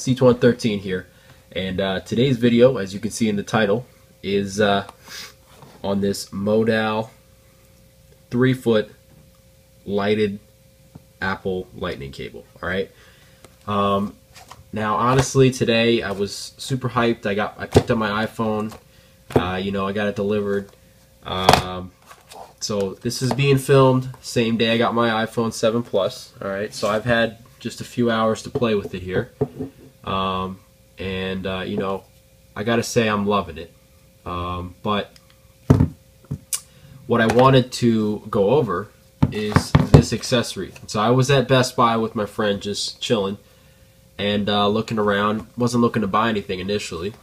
C113 here, and today's video, as you can see in the title, is on this Modal 3-foot lighted Apple Lightning cable. Alright, now honestly today I was super hyped. I picked up my iPhone, I got it delivered. So this is being filmed same day I got my iPhone 7 Plus. Alright, so I've had just a few hours to play with it here. I gotta say I'm loving it. But what I wanted to go over is this accessory. So I was at Best Buy with my friend just chilling and looking around. Wasn't looking to buy anything initially.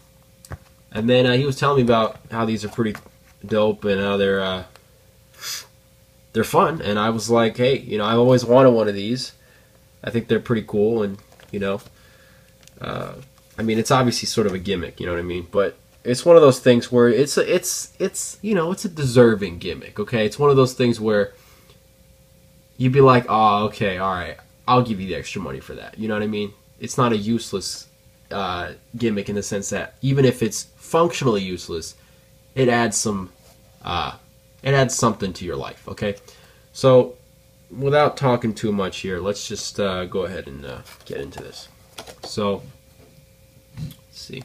And then he was telling me about how these are pretty dope and how they're fun. And I was like, hey, I've always wanted one of these. I think they're pretty cool, and I mean, it's obviously sort of a gimmick, you know what I mean? But it's one of those things where it's a deserving gimmick. Okay, it's one of those things where you'd be like, oh, okay, all right, I'll give you the extra money for that. You know what I mean? It's not a useless gimmick in the sense that even if it's functionally useless, it adds something to your life. Okay, so without talking too much here, let's just go ahead and get into this. So, let's see.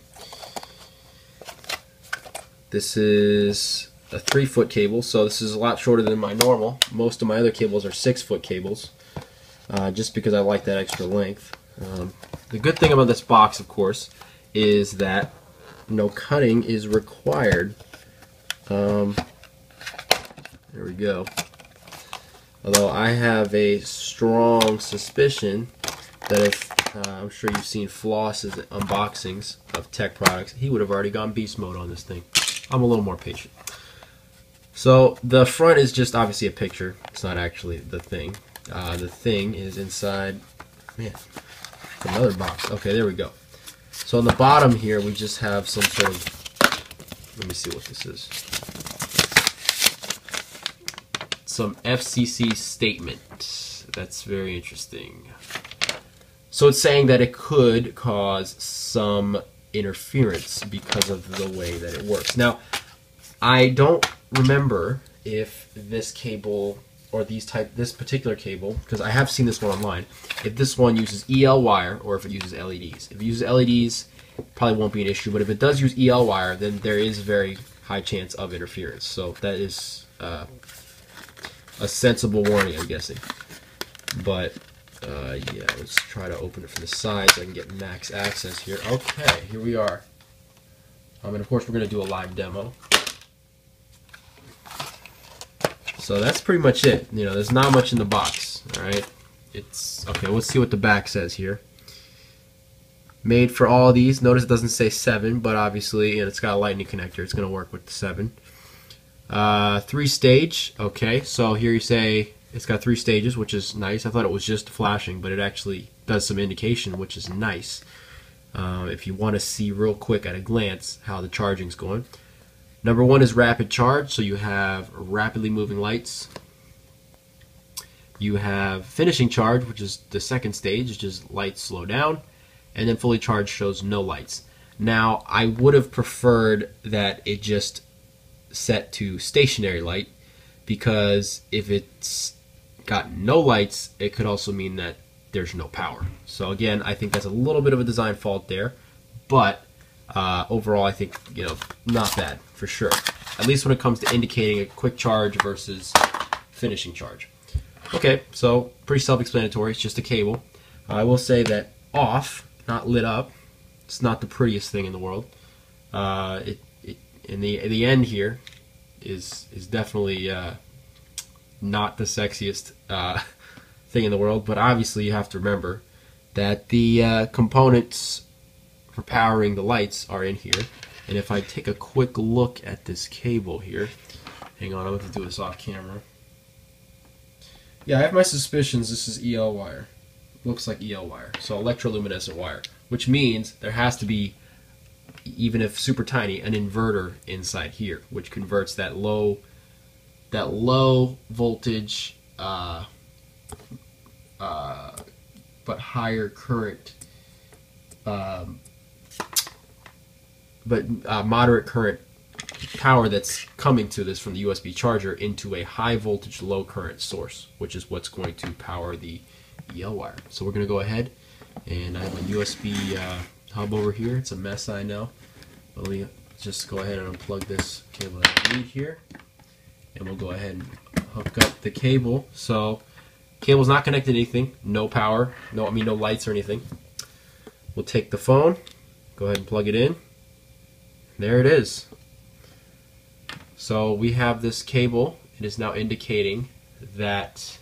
This is a 3-foot cable, so this is a lot shorter than my normal. Most of my other cables are 6-foot cables, just because I like that extra length. The good thing about this box, of course, is that no cutting is required. There we go. Although I have a strong suspicion that if, I'm sure you've seen Floss's unboxings of tech products, he would have already gone beast mode on this thing. I'm a little more patient. So the front is just obviously a picture. It's not actually the thing. The thing is inside, man, it's another box. Okay, there we go. So on the bottom here we just have some sort of, let me see what this is. Some FCC statement. That's very interesting. So it's saying that it could cause some interference because of the way that it works. Now, I don't remember if this cable or this particular cable, because I have seen this one online, if this one uses EL wire or if it uses LEDs. If it uses LEDs, it probably won't be an issue, but if it does use EL wire, then there is a very high chance of interference. So that is a sensible warning, I'm guessing. But yeah, let's try to open it from the side so I can get max access here. Okay, here we are. And of course we're going to do a live demo. So that's pretty much it. There's not much in the box. Alright. It's okay, let's see what the back says here. Made for all of these. Notice it doesn't say 7, but obviously it's got a lightning connector. It's going to work with the 7. 3-stage. Okay, so here you say it's got 3 stages, which is nice. I thought it was just flashing, but it actually does some indication, which is nice. If you want to see real quick at a glance how the charging's going. Number 1 is rapid charge, so you have rapidly moving lights. You have finishing charge, which is the 2nd stage, which is lights slow down. And then fully charged shows no lights. Now, I would have preferred that it just set to stationary light, because if it's got no lights, it could also mean that there's no power. So again, I think that's a little bit of a design fault there, but overall I think, not bad for sure, at least when it comes to indicating a quick charge versus finishing charge. Okay, so pretty self-explanatory. It's just a cable. I will say that off, not lit up, it's not the prettiest thing in the world. In the end here is definitely not the sexiest thing in the world, but obviously you have to remember that the components for powering the lights are in here. And if I take a quick look at this cable here, hang on, I'm going to do this off camera. Yeah, I have my suspicions this is EL wire. Looks like EL wire, so electroluminescent wire, which means there has to be, even if super tiny, an inverter inside here, which converts that low voltage but higher current moderate current power that's coming to this from the USB charger into a high voltage low current source, which is what's going to power the EL wire. So we're going to go ahead, and I have a USB hub over here. It's a mess, I know, but let me just go ahead and unplug this cable that I need here, and we'll go ahead and hook up the cable. So cable's not connected to anything, no power, no lights or anything. We'll take the phone, go ahead and plug it in. There it is. So we have this cable. It is now indicating that,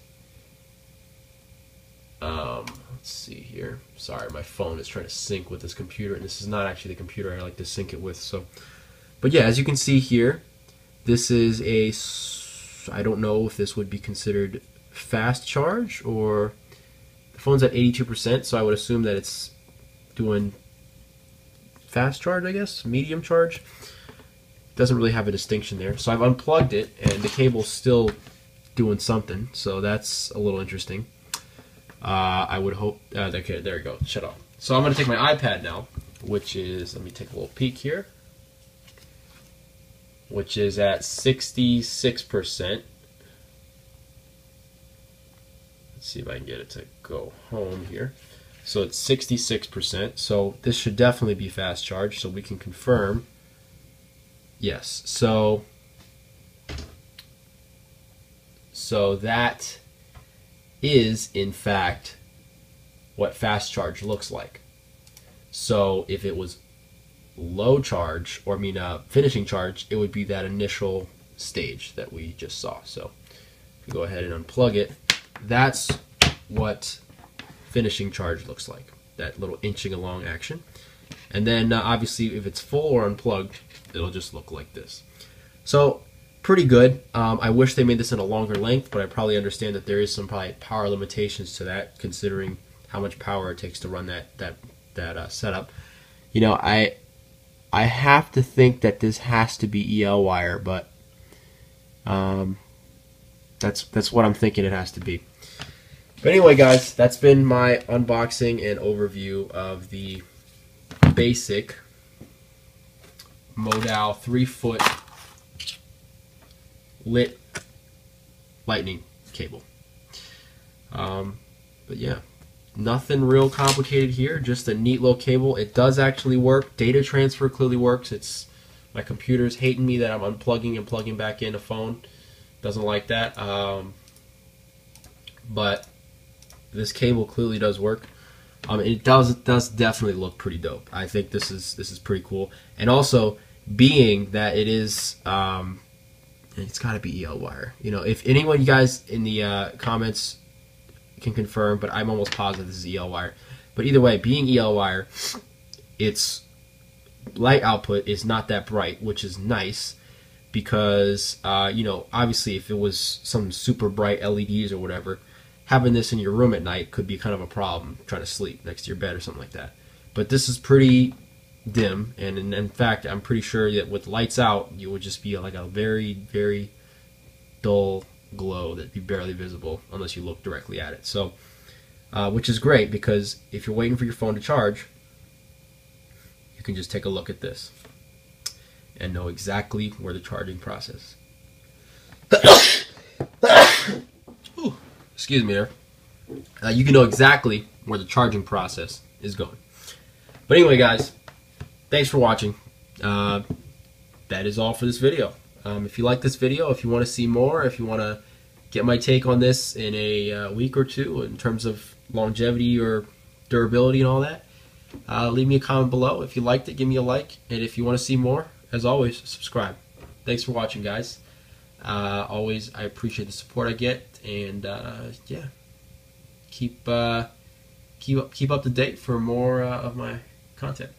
let's see here. Sorry, my phone is trying to sync with this computer, and this is not actually the computer I like to sync it with. So, but yeah, as you can see here, this is a, I don't know if this would be considered fast charge, or the phone's at 82%, so I would assume that it's doing fast charge, I guess, medium charge. Doesn't really have a distinction there. So I've unplugged it, and the cable's still doing something, so that's a little interesting. I would hope, okay, there we go, shut off. So I'm going to take my iPad now, which is, let me take a little peek here, which is at 66%. Let's see if I can get it to go home here. So it's 66%, so this should definitely be fast charge, so we can confirm. Yes, so that is in fact what fast charge looks like. So if it was low charge, or finishing charge, it would be that initial stage that we just saw. So if we go ahead and unplug it, that's what finishing charge looks like, that little inching along action. And then obviously if it's full or unplugged, it'll just look like this. So pretty good. I wish they made this in a longer length, but I probably understand that there is some probably power limitations to that, considering how much power it takes to run that setup. You know, I have to think that this has to be EL wire, but that's what I'm thinking it has to be. But anyway, guys, that's been my unboxing and overview of the basic Modal 3-foot lit lightning cable. But yeah, nothing real complicated here, just a neat little cable. It does actually work. Data transfer clearly works. It's my computer's hating me that I'm unplugging and plugging back in a phone. Doesn't like that. But this cable clearly does work. It does definitely look pretty dope. I think this is pretty cool. And also, being that it is, it's got to be EL wire. You know, if anyone, you guys in the comments can confirm, but I'm almost positive this is EL wire. But either way, being EL wire, its light output is not that bright, which is nice, because you know, obviously if it was some super bright LEDs or whatever, having this in your room at night could be kind of a problem, trying to sleep next to your bed or something like that. But this is pretty dim, and in fact, I'm pretty sure that with lights out, you would just be like a very, very dull glow that'd be barely visible unless you look directly at it. So, which is great, because if you're waiting for your phone to charge, you can just take a look at this and know exactly where the charging process. Ooh, excuse me there. You can know exactly where the charging process is going. But anyway, guys, thanks for watching. That is all for this video. If you like this video, if you want to see more, if you want to get my take on this in a week or two in terms of longevity or durability and all that, leave me a comment below. If you liked it, give me a like. And if you want to see more, as always, subscribe. Thanks for watching, guys. Always, I appreciate the support I get, and yeah, keep up to date for more of my content.